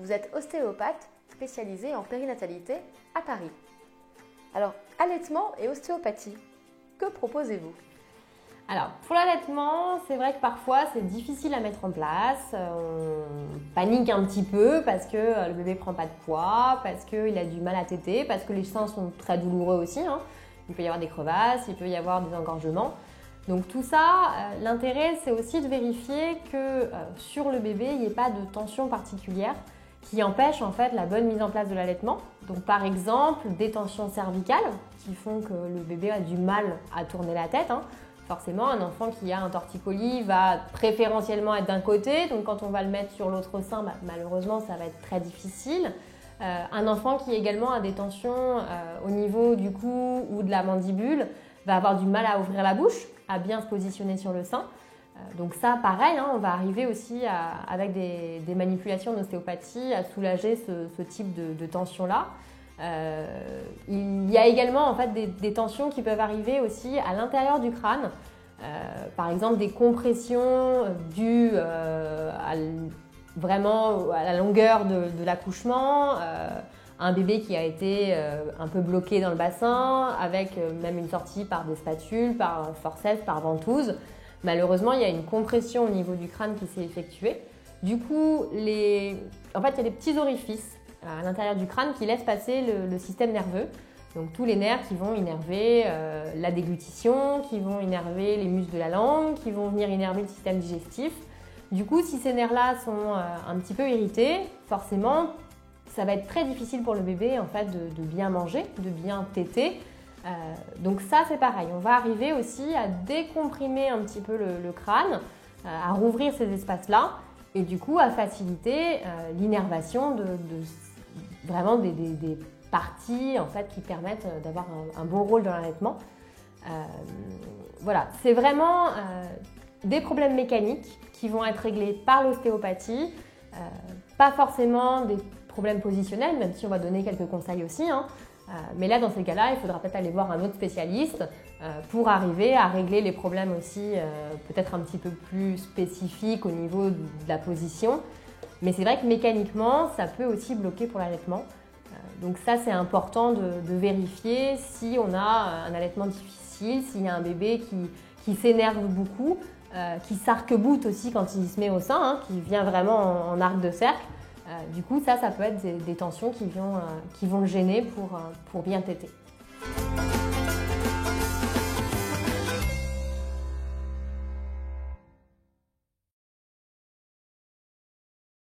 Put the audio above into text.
vous êtes ostéopathe spécialisé en périnatalité à Paris. Alors, allaitement et ostéopathie, que proposez-vous ? Alors, pour l'allaitement, c'est vrai que parfois c'est difficile à mettre en place. On panique un petit peu parce que le bébé prend pas de poids, parce qu'il a du mal à téter, parce que les seins sont très douloureux aussi. Il peut y avoir des crevasses, il peut y avoir des engorgements. Donc tout ça, l'intérêt c'est aussi de vérifier que sur le bébé, il n'y ait pas de tension particulière qui empêche en fait la bonne mise en place de l'allaitement. Donc par exemple, des tensions cervicales qui font que le bébé a du mal à tourner la tête. Forcément, un enfant qui a un torticolis va préférentiellement être d'un côté, donc quand on va le mettre sur l'autre sein, malheureusement ça va être très difficile. Un enfant qui également a des tensions au niveau du cou ou de la mandibule va avoir du mal à ouvrir la bouche, à bien se positionner sur le sein. Donc ça, pareil, on va arriver aussi avec des manipulations d'ostéopathie à soulager ce type de tension-là. Il y a également en fait des tensions qui peuvent arriver aussi à l'intérieur du crâne. Par exemple, des compressions dues vraiment à la longueur de l'accouchement. Un bébé qui a été un peu bloqué dans le bassin, avec même une sortie par des spatules, par forceps, par ventouse. Malheureusement, il y a une compression au niveau du crâne qui s'est effectuée. Du coup, en fait, il y a des petits orifices à l'intérieur du crâne qui laissent passer le système nerveux. Donc tous les nerfs qui vont innerver la déglutition, qui vont innerver les muscles de la langue, qui vont venir innerver le système digestif. Du coup, si ces nerfs-là sont un petit peu irrités, forcément, ça va être très difficile pour le bébé en fait, de bien manger, de bien téter. Donc ça, c'est pareil. On va arriver aussi à décomprimer un petit peu le crâne, à rouvrir ces espaces-là et du coup à faciliter l'innervation vraiment des parties en fait, qui permettent d'avoir un bon rôle dans l'allaitement. Voilà, c'est vraiment des problèmes mécaniques qui vont être réglés par l'ostéopathie, pas forcément des problèmes positionnels, même si on va donner quelques conseils aussi. Mais là, dans ces cas-là, il faudra peut-être aller voir un autre spécialiste pour arriver à régler les problèmes aussi peut-être un petit peu plus spécifiques au niveau de la position. Mais c'est vrai que mécaniquement, ça peut aussi bloquer pour l'allaitement. Donc ça, c'est important de vérifier si on a un allaitement difficile, s'il y a un bébé qui s'énerve beaucoup, qui s'arc-boute aussi quand il se met au sein, qui vient vraiment en arc de cercle. Du coup, ça peut être des tensions qui vont le gêner pour bien téter.